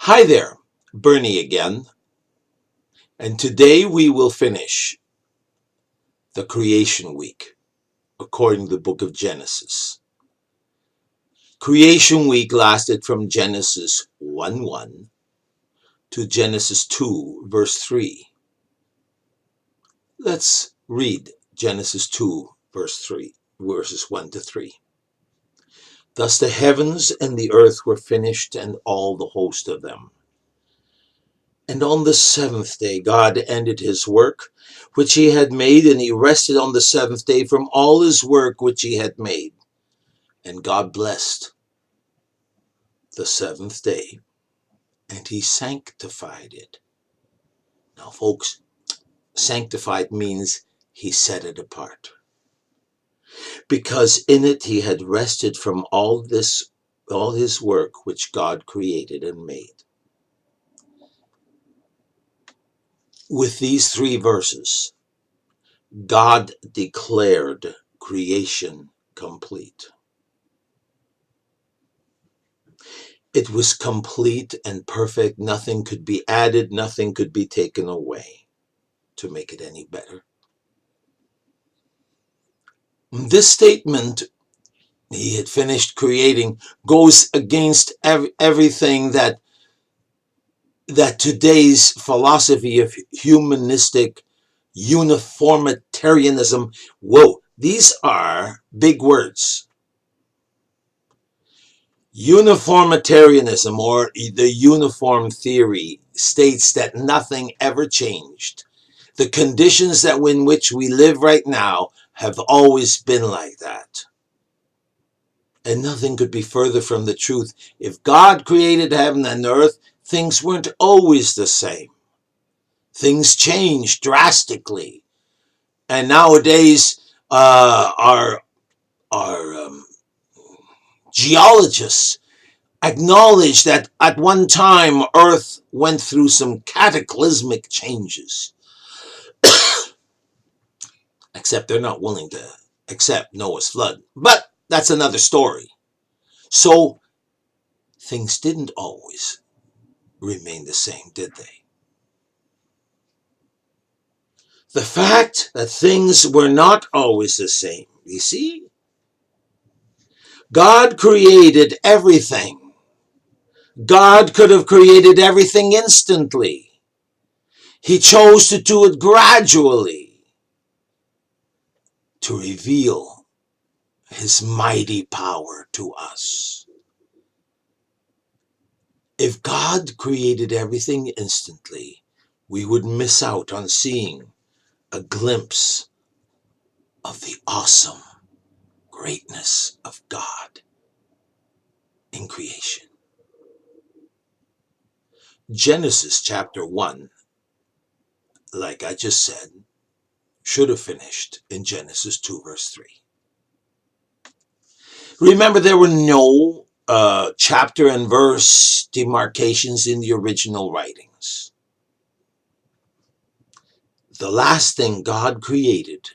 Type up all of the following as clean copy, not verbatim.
Hi there, Bernie again, and today we will finish the creation week according to the book of Genesis. Creation week lasted from Genesis 1:1 to Genesis 2 verse 3. Let's read Genesis 2 verses 1 to 3. Thus the heavens and the earth were finished, and all the host of them. And on the seventh day God ended his work which he had made, and he rested on the seventh day from all his work which he had made. And God blessed the seventh day, and he sanctified it. Now, folks, sanctified means he set it apart, because in it he had rested from all his work which God created and made. With these three verses, God declared creation complete. It was complete and perfect. Nothing could be added, nothing could be taken away to make it any better. This statement, he had finished creating, goes against everything that today's philosophy of humanistic uniformitarianism. Whoa, these are big words. Uniformitarianism, or the uniform theory, states that nothing ever changed. The conditions in which we live right now have always been like that. And nothing could be further from the truth. If God created heaven and earth, things weren't always the same. Things changed drastically. And nowadays, our geologists acknowledge that at one time Earth went through some cataclysmic changes. Except they're not willing to accept Noah's flood. But that's another story. So things didn't always remain the same, did they? The fact that things were not always the same, you see? God created everything. God could have created everything instantly. He chose to do it gradually to reveal his mighty power to us. If God created everything instantly, we would miss out on seeing a glimpse of the awesome greatness of God in creation. Genesis chapter 1, like I just said, should have finished in Genesis 2 verse 3. Remember, there were no chapter and verse demarcations in the original writings. The last thing God created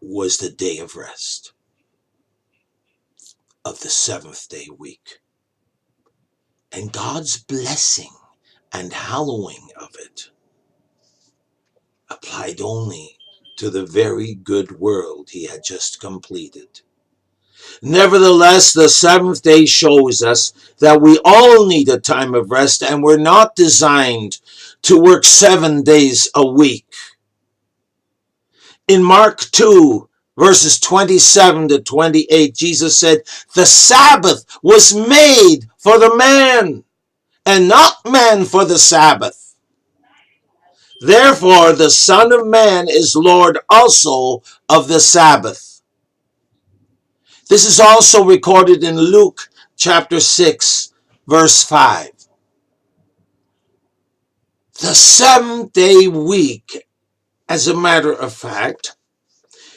was the day of rest of the seventh day week. And God's blessing and hallowing of it applied only to the very good world he had just completed. Nevertheless, the seventh day shows us that we all need a time of rest, and we're not designed to work 7 days a week. In Mark 2, verses 27 to 28, Jesus said, "The Sabbath was made for the man, and not man for the Sabbath. Therefore, the Son of Man is Lord also of the Sabbath." This is also recorded in Luke chapter 6, verse 5. The 7-day week, as a matter of fact,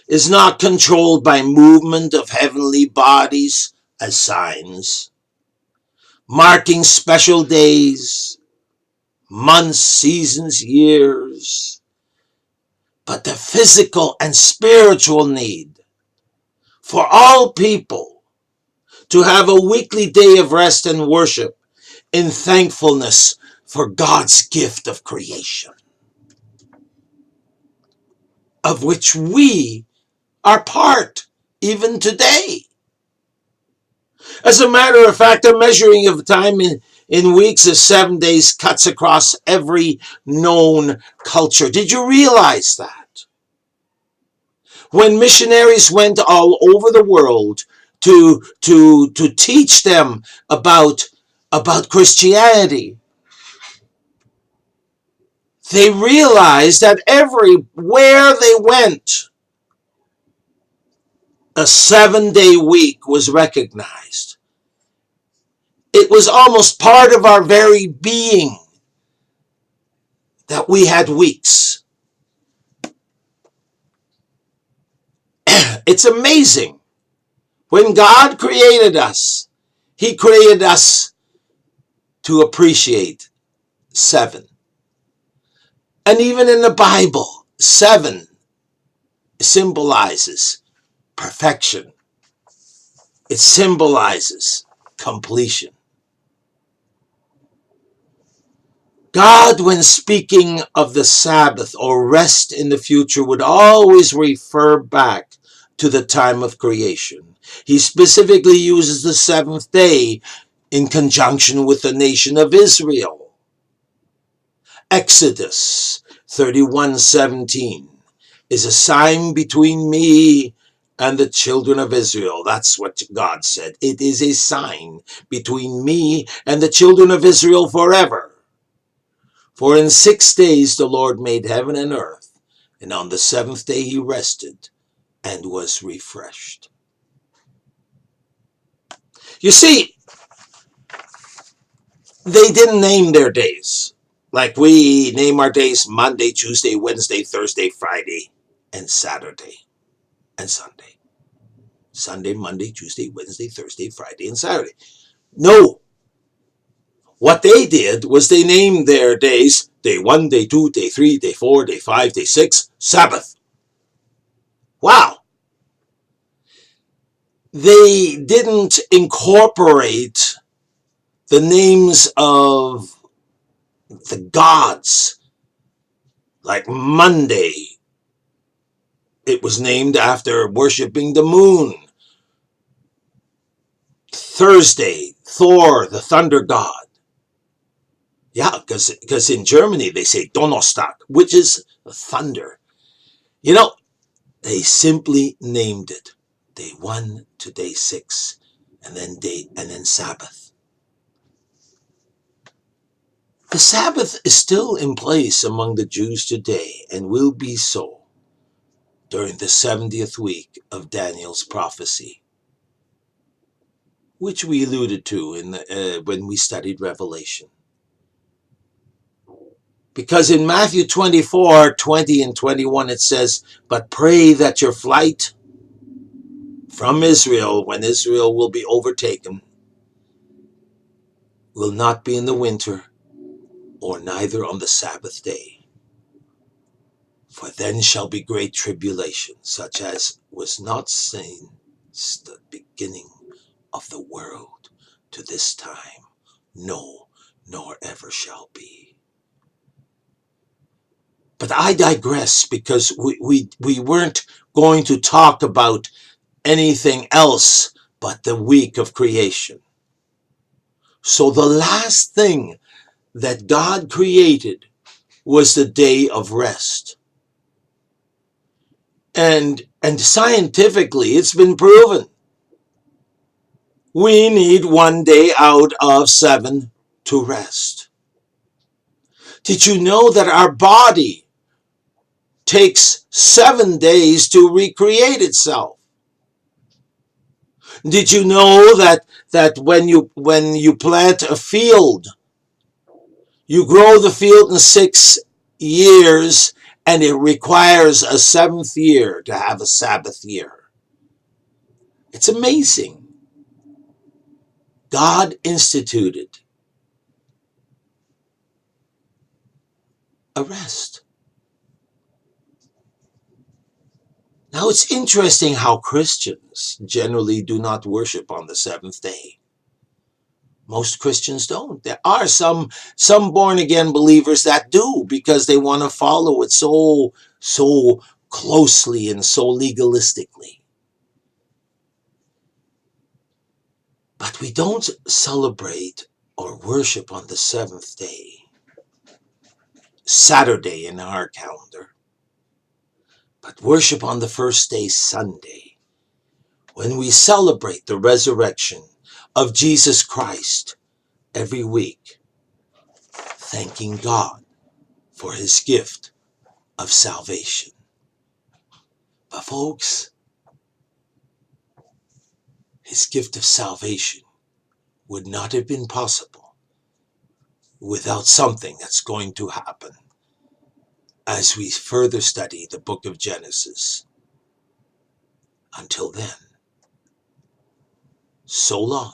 is not controlled by movement of heavenly bodies as signs, marking special days, months, seasons, years, but the physical and spiritual need for all people to have a weekly day of rest and worship in thankfulness for God's gift of creation, of which we are part even today. As a matter of fact, the measuring of time in weeks of 7 days cuts across every known culture. Did you realize that? When missionaries went all over the world to teach them about Christianity, they realized that everywhere they went, a 7-day week was recognized. It was almost part of our very being that we had weeks. It's amazing. When God created us, He created us to appreciate 7. And even in the Bible, 7 symbolizes perfection. It symbolizes completion. God, when speaking of the Sabbath or rest in the future, would always refer back to the time of creation. He specifically uses the 7th day in conjunction with the nation of Israel. Exodus 31:17 is a sign between me and the children of Israel. That's what God said. It is a sign between me and the children of Israel forever. For in 6 days the Lord made heaven and earth, and on the 7th day He rested and was refreshed. You see, they didn't name their days like we name our days: Monday, Tuesday, Wednesday, Thursday, Friday, and Saturday, and Sunday. Sunday, Monday, Tuesday, Wednesday, Thursday, Friday, and Saturday. No. What they did was they named their days day 1, day 2, day 3, day 4, day 5, day 6, Sabbath. Wow. They didn't incorporate the names of the gods. Like Monday, it was named after worshiping the moon. Thursday, Thor, the thunder god. Yeah, because in Germany they say Donnerstag, which is thunder. You know, they simply named it day 1 to day 6, and then Sabbath. The Sabbath is still in place among the Jews today and will be so during the 70th week of Daniel's prophecy, which we alluded to when we studied Revelation. Because in Matthew 24:20 and 21 it says, "But pray that your flight from Israel, when Israel will be overtaken, will not be in the winter, or neither on the Sabbath day. For then shall be great tribulation, such as was not seen since the beginning of the world to this time, no, nor ever shall be." But I digress, because we weren't going to talk about anything else but the week of creation. So the last thing that God created was the day of rest. And scientifically, it's been proven we need 1 day out of 7 to rest. Did you know that our body takes 7 days to recreate itself? Did you know that when you plant a field, you grow the field in 6 years, and it requires a 7th year to have a Sabbath year? It's amazing. God instituted a rest. Now, it's interesting how Christians generally do not worship on the 7th day. Most Christians don't. There are some born again believers that do, because they want to follow it so closely and so legalistically. But we don't celebrate or worship on the seventh day, Saturday in our calendar, but worship on the first day, Sunday, when we celebrate the resurrection of Jesus Christ every week, thanking God for his gift of salvation. But folks, his gift of salvation would not have been possible without something that's going to happen as we further study the book of Genesis. Until then, so long.